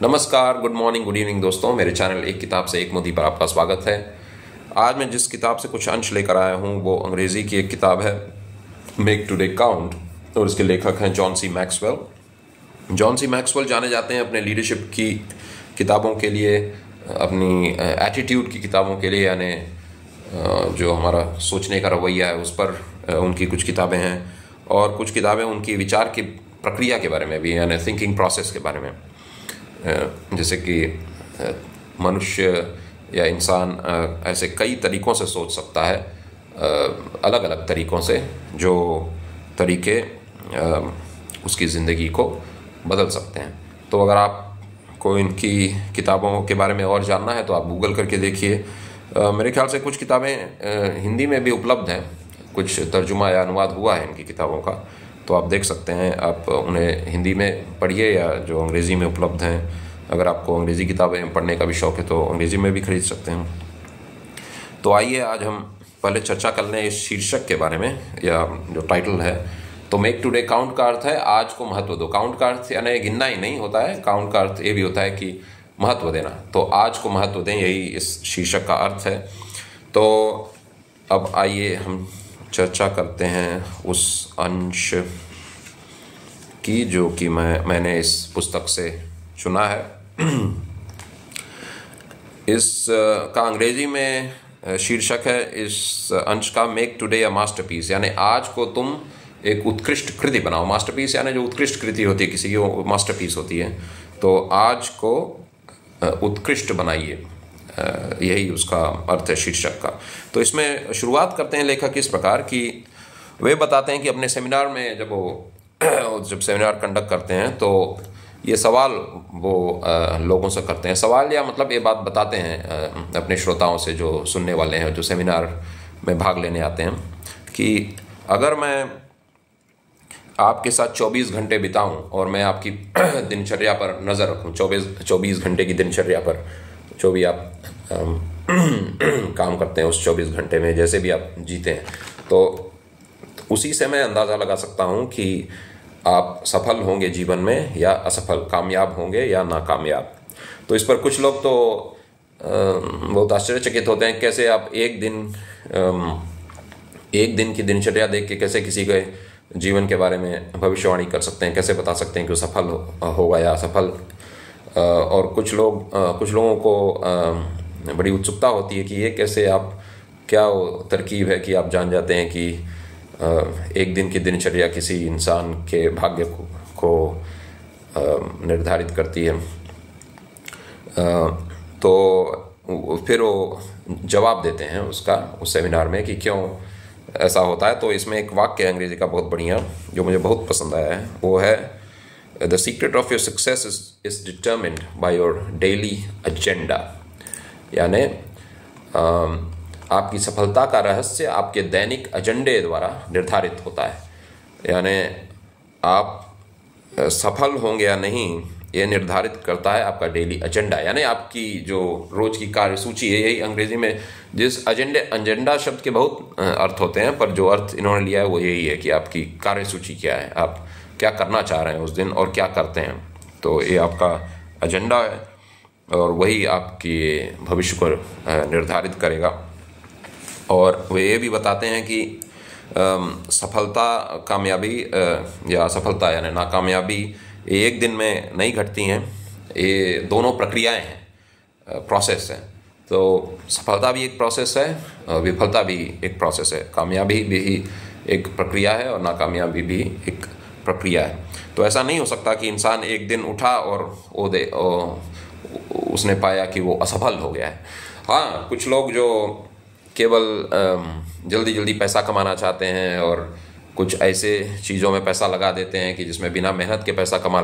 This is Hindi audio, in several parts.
नमस्कार, गुड मॉर्निंग, गुड इवनिंग दोस्तों। मेरे चैनल एक किताब से एक मोदी पर आपका स्वागत है। आज मैं जिस किताब से कुछ अंश लेकर आया हूँ वो अंग्रेज़ी की एक किताब है, मेक टुडे काउंट, और इसके लेखक हैं John C Maxwell. John C Maxwell जाने जाते हैं अपने लीडरशिप की किताबों के लिए, अपनी एटीट्यूड की किताबों के लिए, यानी जो हमारा सोचने का रवैया है उस पर उनकी कुछ किताबें हैं, और कुछ किताबें उनकी विचार की प्रक्रिया के बारे में भी, यानी थिंकिंग प्रोसेस के बारे में, जैसे कि मनुष्य या इंसान ऐसे कई तरीक़ों से सोच सकता है, अलग अलग तरीक़ों से, जो तरीक़े उसकी ज़िंदगी को बदल सकते हैं। तो अगर आपको इनकी किताबों के बारे में और जानना है तो आप गूगल करके देखिए। मेरे ख्याल से कुछ किताबें हिंदी में भी उपलब्ध हैं, कुछ तर्जुमा या अनुवाद हुआ है इनकी किताबों का, तो आप देख सकते हैं। आप उन्हें हिंदी में पढ़िए या जो अंग्रेज़ी में उपलब्ध हैं। अगर आपको अंग्रेज़ी किताबें पढ़ने का भी शौक़ है तो अंग्रेज़ी में भी खरीद सकते हैं। तो आइए आज हम पहले चर्चा कर लें इस शीर्षक के बारे में, या जो टाइटल है। तो मेक टुडे काउंट का अर्थ है आज को महत्व दो। काउंट का अर्थ यानी गिनना ही नहीं होता है, काउंट का अर्थ ये भी होता है कि महत्व देना। तो आज को महत्व दें, यही इस शीर्षक का अर्थ है। तो अब आइए हम चर्चा करते हैं उस अंश की जो कि मैंने इस पुस्तक से चुना है। इस का अंग्रेजी में शीर्षक है इस अंश का, मेक टुडे अ मास्टरपीस, यानी आज को तुम एक उत्कृष्ट कृति बनाओ। मास्टरपीस यानी जो उत्कृष्ट कृति होती है किसी की, वो मास्टरपीस होती है। तो आज को उत्कृष्ट बनाइए, यही उसका अर्थ है शीर्षक का। तो इसमें शुरुआत करते हैं लेखक इस प्रकार कि वे बताते हैं कि अपने सेमिनार में जब सेमिनार कंडक्ट करते हैं तो ये सवाल वो लोगों से करते हैं। सवाल या मतलब ये बात बताते हैं अपने श्रोताओं से, जो सुनने वाले हैं, जो सेमिनार में भाग लेने आते हैं, कि अगर मैं आपके साथ 24 घंटे बिताऊं और मैं आपकी दिनचर्या पर नज़र रखूं, 24 घंटे की दिनचर्या पर, जो भी आप काम करते हैं उस 24 घंटे में, जैसे भी आप जीते हैं, तो उसी से मैं अंदाज़ा लगा सकता हूं कि आप सफल होंगे जीवन में या असफल, कामयाब होंगे या नाकामयाब। तो इस पर कुछ लोग तो बहुत आश्चर्यचकित होते हैं, कैसे आप एक दिन की दिनचर्या देख के कैसे किसी के जीवन के बारे में भविष्यवाणी कर सकते हैं, कैसे बता सकते हैं कि वो सफल होगा या असफल। और कुछ लोगों को बड़ी उत्सुकता होती है कि ये कैसे आप, क्या वो तरकीब है कि आप जान जाते हैं कि एक दिन की दिनचर्या किसी इंसान के भाग्य को निर्धारित करती है। तो फिर वो जवाब देते हैं उसका उस सेमिनार में कि क्यों ऐसा होता है। तो इसमें एक वाक्य है अंग्रेजी का बहुत बढ़िया, जो मुझे बहुत पसंद आया है। वो है, the secret of your success is determined by your daily agenda, यानी आपकी सफलता का रहस्य आपके दैनिक एजेंडे द्वारा निर्धारित होता है। यानी आप सफल होंगे या नहीं, ये निर्धारित करता है आपका डेली एजेंडा, यानी आपकी जो रोज की कार्यसूची है। यही अंग्रेजी में जिस एजेंडा शब्द के बहुत अर्थ होते हैं, पर जो अर्थ इन्होंने लिया है वो यही है कि आपकी कार्यसूची क्या है, आप क्या करना चाह रहे हैं उस दिन और क्या करते हैं। तो ये आपका एजेंडा है और वही आपकी भविष्य को निर्धारित करेगा। और वे ये भी बताते हैं कि सफलता, कामयाबी या असफलता यानी नाकामयाबी एक दिन में नहीं घटती हैं, ये दोनों प्रक्रियाएं हैं, प्रोसेस है। तो सफलता भी एक प्रोसेस है, विफलता भी एक प्रोसेस है, कामयाबी भी एक प्रक्रिया है और नाकामयाबी भी एक प्रक्रिया है। तो ऐसा नहीं हो सकता कि इंसान एक दिन उठा और उसने पाया कि वो असफल हो गया है। हाँ, कुछ लोग जो केवल जल्दी जल्दी पैसा कमाना चाहते हैं और कुछ ऐसे चीज़ों में पैसा लगा देते हैं कि जिसमें बिना मेहनत के पैसा कमा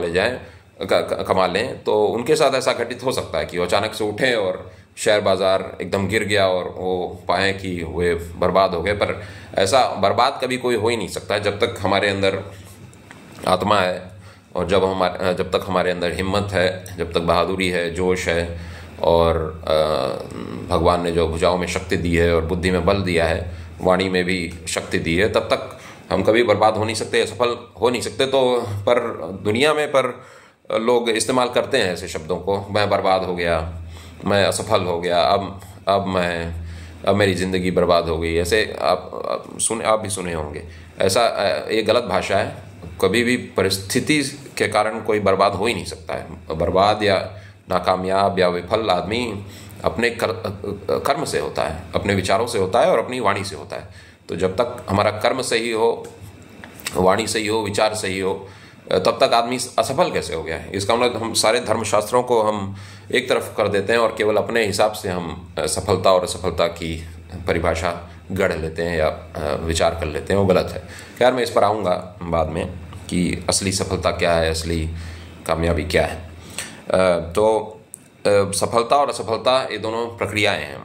लें, तो उनके साथ ऐसा घटित हो सकता है कि वो अचानक से उठें और शेयर बाज़ार एकदम गिर गया और वो पाएँ कि वे बर्बाद हो गए। पर ऐसा बर्बाद कभी कोई हो ही नहीं सकता जब तक हमारे अंदर आत्मा है, और जब तक हमारे अंदर हिम्मत है, जब तक बहादुरी है, जोश है, और भगवान ने जो भुजाओं में शक्ति दी है और बुद्धि में बल दिया है, वाणी में भी शक्ति दी है, तब तक हम कभी बर्बाद हो नहीं सकते, सफल हो नहीं सकते। तो पर दुनिया में लोग इस्तेमाल करते हैं ऐसे शब्दों को, मैं बर्बाद हो गया, मैं असफल हो गया, अब मेरी ज़िंदगी बर्बाद हो गई, ऐसे आप भी सुने होंगे। ऐसा ये गलत भाषा है। कभी भी परिस्थिति के कारण कोई बर्बाद हो ही नहीं सकता है। बर्बाद या नाकामयाब या विफल आदमी अपने कर्म से होता है, अपने विचारों से होता है और अपनी वाणी से होता है। तो जब तक हमारा कर्म सही हो, वाणी सही हो, विचार सही हो, तब तक आदमी असफल कैसे हो गया है। इसका मतलब हम सारे धर्मशास्त्रों को हम एक तरफ कर देते हैं और केवल अपने हिसाब से हम सफलता और असफलता की परिभाषा गढ़ लेते हैं या विचार कर लेते हैं, वो गलत है। खैर, मैं इस पर आऊँगा बाद में कि असली सफलता क्या है, असली कामयाबी क्या है। तो सफलता और असफलता ये दोनों प्रक्रियाएं हैं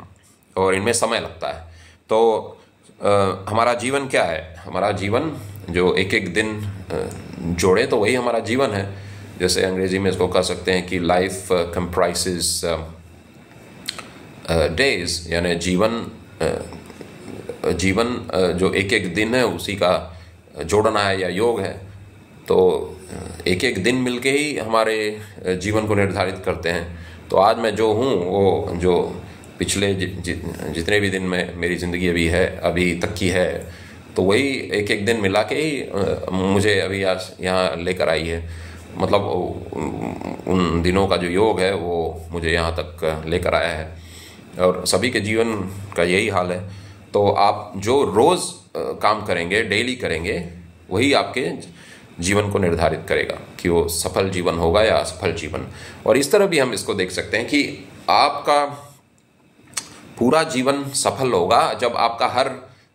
और इनमें समय लगता है। तो हमारा जीवन क्या है? हमारा जीवन जो एक एक दिन जोड़े तो वही हमारा जीवन है। जैसे अंग्रेजी में इसको कह सकते हैं कि लाइफ कंप्राइजेस डेज, यानी जीवन जो एक एक दिन है उसी का जोड़ना है या योग है। तो एक एक दिन मिलके ही हमारे जीवन को निर्धारित करते हैं। तो आज मैं जो हूँ वो जो पिछले जितने भी दिन में मेरी ज़िंदगी अभी तक की है, तो वही एक एक दिन मिला के ही मुझे अभी आज यहाँ लेकर आई है। मतलब उन दिनों का जो योग है वो मुझे यहाँ तक लेकर आया है और सभी के जीवन का यही हाल है। तो आप जो रोज़ काम करेंगे, डेली करेंगे, वही आपके जीवन को निर्धारित करेगा कि वो सफल जीवन होगा या असफल जीवन। और इस तरह भी हम इसको देख सकते हैं कि आपका पूरा जीवन सफल होगा जब आपका हर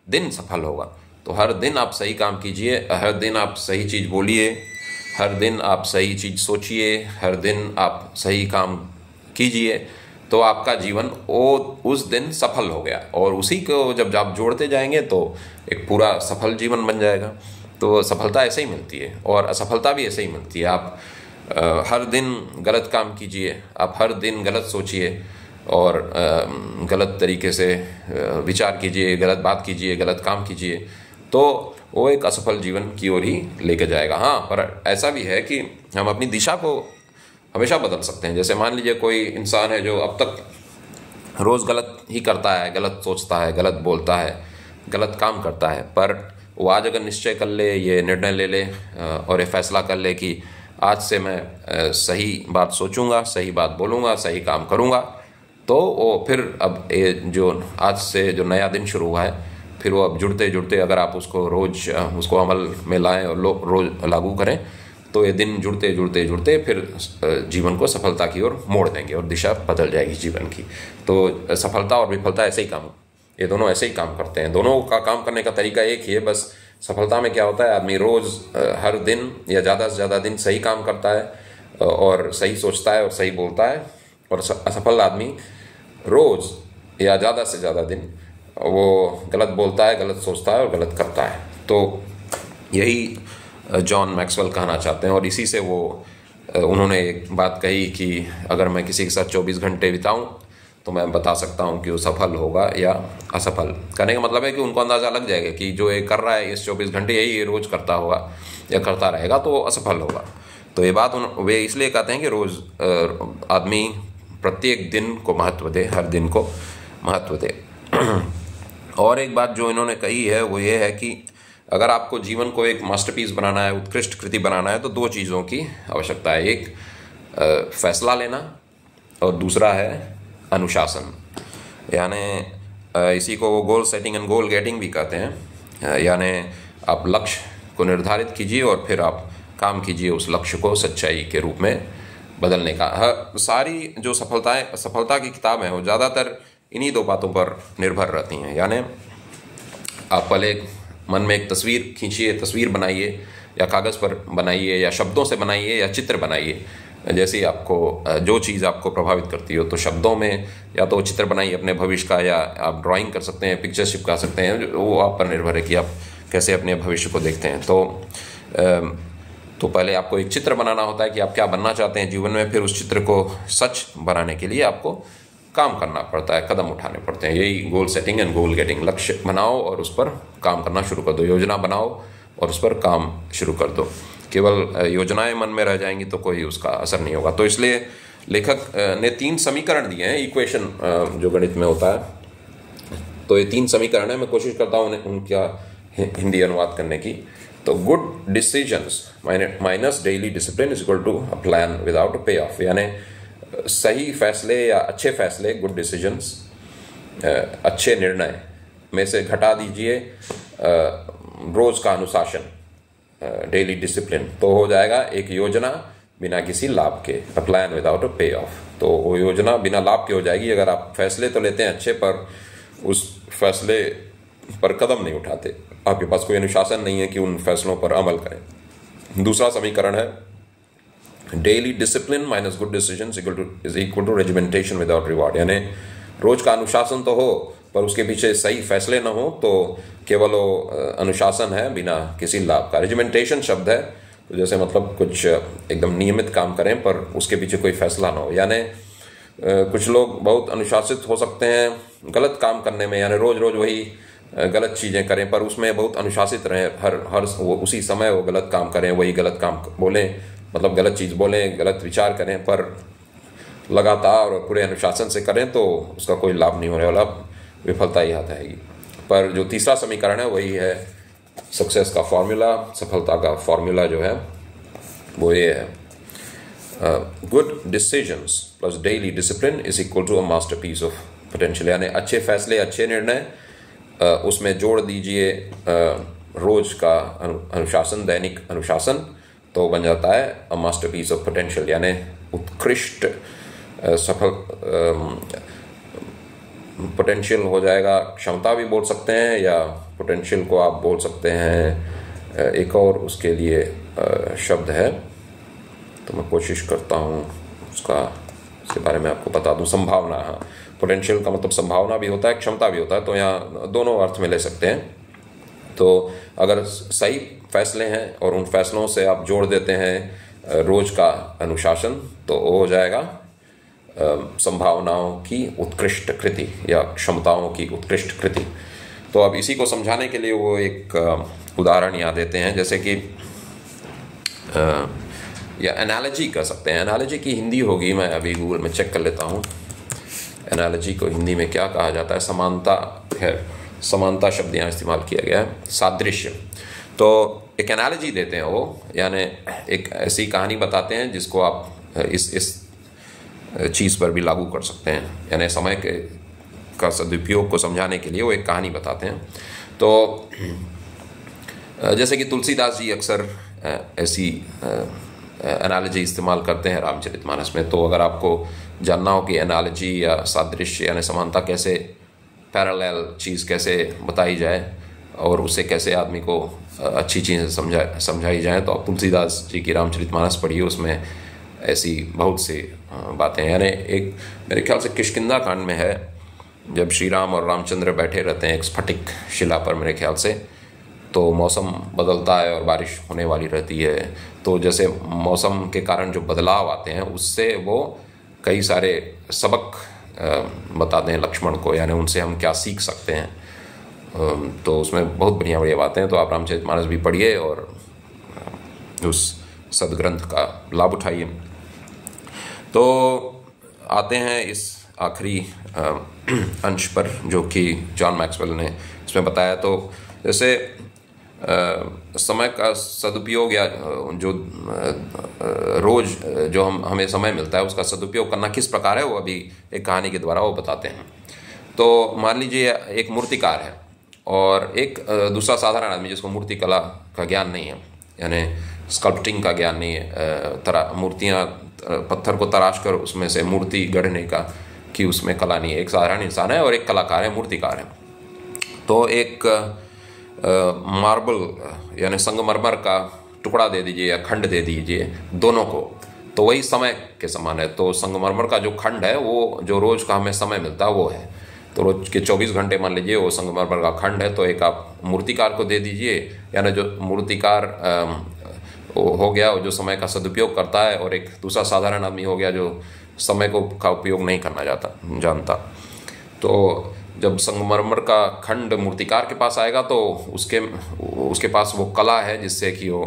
दिन सफल होगा। तो हर दिन आप सही काम कीजिए, हर दिन आप सही चीज़ बोलिए, हर दिन आप सही चीज़ सोचिए, हर दिन आप सही काम कीजिए, तो आपका जीवन वो उस दिन सफल हो गया। और उसी को जब आप जोड़ते जाएंगे तो एक पूरा सफल जीवन बन जाएगा। तो सफलता ऐसे ही मिलती है और असफलता भी ऐसे ही मिलती है। आप हर दिन गलत काम कीजिए, आप हर दिन गलत सोचिए और गलत तरीके से विचार कीजिए, गलत बात कीजिए, गलत काम कीजिए, तो वो एक असफल जीवन की ओर ही लेके जाएगा। हाँ, पर ऐसा भी है कि हम अपनी दिशा को हमेशा बदल सकते हैं। जैसे मान लीजिए कोई इंसान है जो अब तक रोज़ गलत ही करता है, गलत सोचता है, गलत बोलता है, गलत काम करता है, पर वो आज अगर निश्चय कर ले, ये निर्णय ले ले और ये फैसला कर ले कि आज से मैं सही बात सोचूंगा, सही बात बोलूँगा, सही काम करूँगा, तो वो फिर अब ये जो आज से जो नया दिन शुरू हुआ है, फिर वो अब जुड़ते जुड़ते अगर आप उसको रोज़ उसको अमल में लाएं और रोज़ लागू करें, तो ये दिन जुड़ते जुड़ते जुड़ते फिर जीवन को सफलता की ओर मोड़ देंगे और दिशा बदल जाएगी जीवन की। तो सफलता और विफलता ऐसे ही ये दोनों ऐसे ही काम करते हैं। दोनों का काम करने का तरीका एक ही है। बस सफलता में क्या होता है, आदमी रोज़ हर दिन या ज़्यादा से ज़्यादा दिन सही काम करता है और सही सोचता है और सही बोलता है, और असफल आदमी रोज़ या ज़्यादा से ज़्यादा दिन वो गलत बोलता है, गलत सोचता है और गलत करता है। तो यही जॉन मैक्सवेल कहना चाहते हैं और इसी से वो उन्होंने एक बात कही कि अगर मैं किसी के साथ 24 घंटे बिताऊं तो मैं बता सकता हूं कि वो सफल होगा या असफल। कहने का मतलब है कि उनको अंदाज़ा लग जाएगा कि जो ये कर रहा है इस 24 घंटे यही रोज़ करता होगा या करता रहेगा तो असफल होगा। तो ये बात वे इसलिए कहते हैं कि रोज़ आदमी प्रत्येक दिन को महत्व दे, हर दिन को महत्व दे। और एक बात जो इन्होंने कही है वो ये है कि अगर आपको जीवन को एक मास्टरपीस बनाना है, उत्कृष्ट कृति बनाना है, तो दो चीज़ों की आवश्यकता है। एक फैसला लेना और दूसरा है अनुशासन। यानी इसी को वो goal setting and goal getting भी कहते हैं। यानी आप लक्ष्य को निर्धारित कीजिए और फिर आप काम कीजिए उस लक्ष्य को सच्चाई के रूप में बदलने का। सारी जो सफलता की किताब है वो ज़्यादातर इन्हीं दो बातों पर निर्भर रहती हैं। यानी आप पहले मन में एक तस्वीर खींचिए, तस्वीर बनाइए, या कागज़ पर बनाइए, या शब्दों से बनाइए, या चित्र बनाइए। जैसे आपको जो चीज़ आपको प्रभावित करती हो, तो शब्दों में या तो चित्र बनाइए अपने भविष्य का, या आप ड्राइंग कर सकते हैं, पिक्चर चिपका सकते हैं। वो आप पर निर्भर है कि आप कैसे अपने भविष्य को देखते हैं। तो पहले आपको एक चित्र बनाना होता है कि आप क्या बनना चाहते हैं जीवन में। फिर उस चित्र को सच बनाने के लिए आपको काम करना पड़ता है, कदम उठाने पड़ते हैं। यही goal setting and goal getting. लक्ष्य बनाओ और उस पर काम करना शुरू कर दो, योजना बनाओ और उस पर काम शुरू कर दो। केवल योजनाएं मन में रह जाएंगी तो कोई उसका असर नहीं होगा। तो इसलिए लेखक ने 3 समीकरण दिए हैं, इक्वेशन जो गणित में होता है। तो ये 3 समीकरण है, मैं कोशिश करता हूँ उनका हिंदी अनुवाद करने की। तो good decisions minus daily discipline is equal to a plan without a payoff, यानी सही फैसले या अच्छे फैसले, गुड डिसीजंस, अच्छे निर्णय में से घटा दीजिए रोज का अनुशासन, डेली डिसिप्लिन, तो हो जाएगा एक योजना बिना किसी लाभ के, अ प्लान विदाउट अ पे ऑफ। तो वो योजना बिना लाभ के हो जाएगी अगर आप फैसले तो लेते हैं अच्छे, पर उस फैसले पर कदम नहीं उठाते, आपके पास कोई अनुशासन नहीं है कि उन फैसलों पर अमल करें। दूसरा समीकरण है daily discipline minus good decision is equal to regimentation without reward, यानी रोज का अनुशासन तो हो पर उसके पीछे सही फैसले न हो तो केवल वो अनुशासन है बिना किसी लाभ का। रेजिमेंटेशन शब्द है तो जैसे मतलब कुछ एकदम नियमित काम करें पर उसके पीछे कोई फैसला ना हो, यानी कुछ लोग बहुत अनुशासित हो सकते हैं गलत काम करने में, यानी रोज रोज वही गलत चीज़ें करें पर उसमें बहुत अनुशासित रहें, हर वो उसी समय वो गलत काम करें, वही गलत काम बोलें, मतलब गलत चीज़ बोलें, गलत विचार करें, पर लगातार और पूरे अनुशासन से करें तो उसका कोई लाभ नहीं होने वाला, विफलता ही हाथ आएगी। पर जो तीसरा समीकरण है वही है सक्सेस का फॉर्मूला, सफलता का फॉर्मूला जो है वो ये है good decisions plus daily discipline is equal to a masterpiece of potential, यानी अच्छे फैसले, अच्छे निर्णय, उसमें जोड़ दीजिए रोज का अनुशासन, दैनिक अनुशासन, तो बन जाता है अ मास्टरपीस ऑफ पोटेंशियल, यानी उत्कृष्ट सफल पोटेंशियल हो जाएगा। क्षमता भी बोल सकते हैं या पोटेंशियल को आप बोल सकते हैं, एक और उसके लिए शब्द है तो मैं कोशिश करता हूँ उसके बारे में आपको बता दूँ। संभावना, हाँ, पोटेंशियल का मतलब संभावना भी होता है, क्षमता भी होता है, तो यहाँ दोनों अर्थ में ले सकते हैं। तो अगर सही फैसले हैं और उन फैसलों से आप जोड़ देते हैं रोज का अनुशासन तो वो हो जाएगा संभावनाओं की उत्कृष्ट कृति या क्षमताओं की उत्कृष्ट कृति। तो अब इसी को समझाने के लिए वो एक उदाहरण यहाँ देते हैं, जैसे कि या एनालॉजी कर सकते हैं। एनालॉजी की हिंदी होगी, मैं अभी गूगल में चेक कर लेता हूँ एनालॉजी को हिंदी में क्या कहा जाता है। समानता है, समानता शब्द यहाँ इस्तेमाल किया गया है, सादृश्य। तो एक एनालॉजी देते हैं वो, यानी एक ऐसी कहानी बताते हैं जिसको आप इस चीज़ पर भी लागू कर सकते हैं, यानी समय का सदुपयोग को समझाने के लिए वो एक कहानी बताते हैं। तो जैसे कि तुलसीदास जी अक्सर ऐसी एनालॉजी इस्तेमाल करते हैं रामचरितमानस में। तो अगर आपको जानना हो कि एनालॉजी या सादृश्य यानी समानता कैसे, पैरेलल चीज़ कैसे बताई जाए और उससे कैसे आदमी को अच्छी चीज़ें समझाई जाए, तो आप तुलसीदास जी की रामचरितमानस पढ़िए, उसमें ऐसी बहुत सी बातें हैं। यानी एक मेरे ख्याल से किष्किंधा कांड में है, जब श्री राम और रामचंद्र बैठे रहते हैं एक स्फटिक शिला पर मेरे ख्याल से, तो मौसम बदलता है और बारिश होने वाली रहती है। तो जैसे मौसम के कारण जो बदलाव आते हैं उससे वो कई सारे सबक बताते हैं लक्ष्मण को, यानी उनसे हम क्या सीख सकते हैं। तो उसमें बहुत बढ़िया बढ़िया बातें हैं। तो आप रामचरितमानस भी पढ़िए और उस सदग्रंथ का लाभ उठाइए। तो आते हैं इस आखिरी अंश पर जो कि जॉन मैक्सवेल ने इसमें बताया। तो जैसे समय का सदुपयोग या जो रोज़ जो हमें समय मिलता है उसका सदुपयोग करना किस प्रकार है, वो अभी एक कहानी के द्वारा वो बताते हैं। तो मान लीजिए एक मूर्तिकार है और एक दूसरा साधारण आदमी जिसको मूर्ति कला का ज्ञान नहीं है, यानी स्कल्पटिंग का ज्ञान नहीं है, मूर्तियाँ पत्थर को तराश कर उसमें से मूर्ति गढ़ने का कि उसमें कला नहीं है। एक साधारण इंसान है और एक कलाकार है, मूर्तिकार है। तो एक मार्बल यानी संगमरमर का टुकड़ा दे दीजिए या खंड दे दीजिए दोनों को, तो वही समय के समान है। तो संगमरमर का जो खंड है वो जो रोज़ का हमें समय मिलता है वो है, तो रोज के 24 घंटे मान लीजिए वो संगमरमर का खंड है। तो एक आप मूर्तिकार को दे दीजिए, यानी जो मूर्तिकार हो गया जो समय का सदुपयोग करता है, और एक दूसरा साधारण आदमी हो गया जो समय का उपयोग नहीं करना जानता। तो जब संगमरमर का खंड मूर्तिकार के पास आएगा तो उसके पास वो कला है जिससे कि वो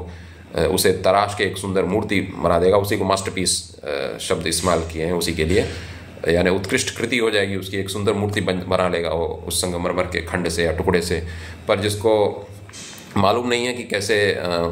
उसे तराश के एक सुंदर मूर्ति बना देगा। उसी को मास्टरपीस शब्द इस्तेमाल किए हैं उसी के लिए, यानी उत्कृष्ट कृति हो जाएगी उसकी, एक सुंदर मूर्ति बना लेगा वो उस संगमरमर के खंड से या टुकड़े से। पर जिसको मालूम नहीं है कि कैसे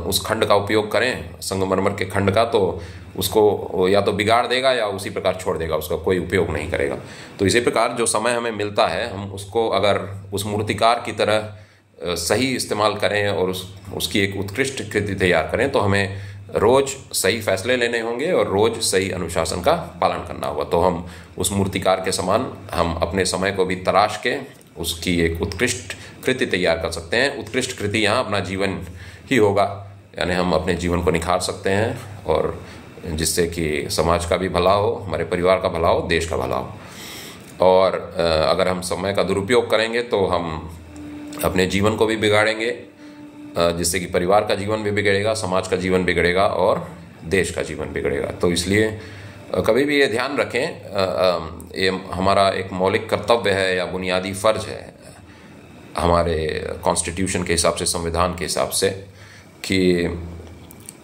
उस खंड का उपयोग करें, संगमरमर के खंड का, तो उसको या तो बिगाड़ देगा या उसी प्रकार छोड़ देगा, उसका कोई उपयोग नहीं करेगा। तो इसी प्रकार जो समय हमें मिलता है, हम उसको अगर उस मूर्तिकार की तरह सही इस्तेमाल करें और उसकी एक उत्कृष्ट कृति तैयार करें, तो हमें रोज़ सही फैसले लेने होंगे और रोज़ सही अनुशासन का पालन करना होगा। तो हम उस मूर्तिकार के समान हम अपने समय को भी तराश के उसकी एक उत्कृष्ट कृति तैयार कर सकते हैं। उत्कृष्ट कृति यहाँ अपना जीवन ही होगा, यानी हम अपने जीवन को निखार सकते हैं और जिससे कि समाज का भी भला हो, हमारे परिवार का भला हो, देश का भला हो। और अगर हम समय का दुरुपयोग करेंगे तो हम अपने जीवन को भी बिगाड़ेंगे, जिससे कि परिवार का जीवन भी बिगड़ेगा, समाज का जीवन बिगड़ेगा और देश का जीवन बिगड़ेगा। तो इसलिए कभी भी ये ध्यान रखें, ये हमारा एक मौलिक कर्तव्य है या बुनियादी फ़र्ज है हमारे कॉन्स्टिट्यूशन के हिसाब से, संविधान के हिसाब से, कि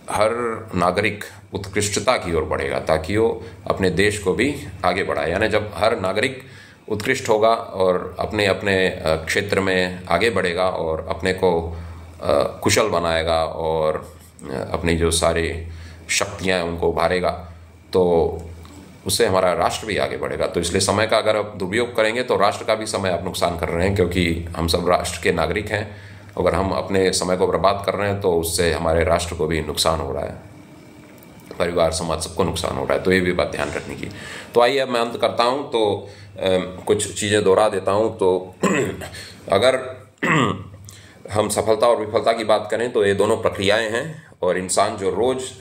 हर नागरिक उत्कृष्टता की ओर बढ़ेगा ताकि वो अपने देश को भी आगे बढ़ाए। यानी जब हर नागरिक उत्कृष्ट होगा और अपने अपने क्षेत्र में आगे बढ़ेगा और अपने को कुशल बनाएगा और अपनी जो सारी शक्तियाँ हैं उनको उभारेगा, तो उससे हमारा राष्ट्र भी आगे बढ़ेगा। तो इसलिए समय का अगर आप दुरुपयोग करेंगे तो राष्ट्र का भी समय आप नुकसान कर रहे हैं, क्योंकि हम सब राष्ट्र के नागरिक हैं। अगर हम अपने समय को बर्बाद कर रहे हैं तो उससे हमारे राष्ट्र को भी नुकसान हो रहा है, परिवार समाज सबको नुकसान हो रहा है। तो ये भी बात ध्यान रखने की। तो आइए अब मैं अंत करता हूँ, तो कुछ चीज़ें दोहरा देता हूँ। तो अगर हम सफलता और विफलता की बात करें तो ये दोनों प्रक्रियाएं हैं, और इंसान जो रोज़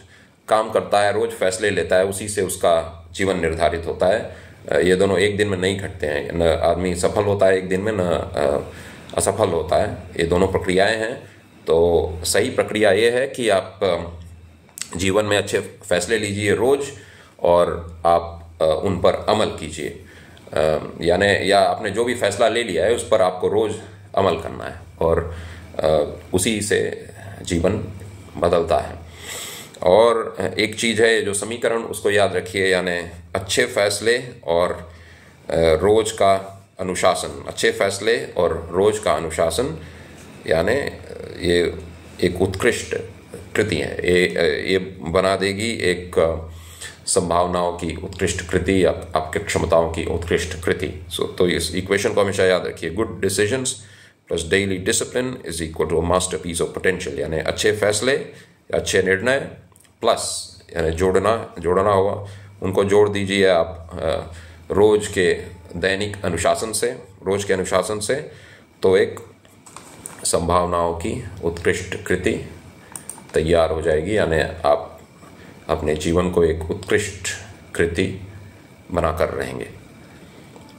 काम करता है, रोज़ फैसले लेता है, उसी से उसका जीवन निर्धारित होता है। ये दोनों एक दिन में नहीं घटते हैं, न आदमी सफल होता है एक दिन में, न असफल होता है। ये दोनों प्रक्रियाएं हैं। तो सही प्रक्रिया ये है कि आप जीवन में अच्छे फैसले लीजिए रोज़ और आप उन पर अमल कीजिए, यानी या आपने जो भी फैसला ले लिया है उस पर आपको रोज़ अमल करना है, और उसी से जीवन बदलता है। और एक चीज़ है जो समीकरण, उसको याद रखिए, यानी अच्छे फैसले और रोज़ का अनुशासन। अच्छे फैसले और रोज़ का अनुशासन यानी ये एक उत्कृष्ट कृति है। ये बना देगी एक संभावनाओं की उत्कृष्ट कृति, आपके क्षमताओं की उत्कृष्ट कृति। तो इस इक्वेशन को हमेशा याद रखिए, good decisions plus daily discipline is equal to masterpiece of potential. यानी अच्छे फैसले, अच्छे निर्णय प्लस यानी जोड़ना होगा, उनको जोड़ दीजिए आप रोज़ के दैनिक अनुशासन से, रोज़ के अनुशासन से, तो एक संभावनाओं की उत्कृष्ट कृति तैयार हो जाएगी। यानी आप अपने जीवन को एक उत्कृष्ट कृति बनाकर रहेंगे।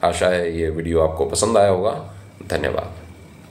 आशा है ये वीडियो आपको पसंद आया होगा। धन्यवाद।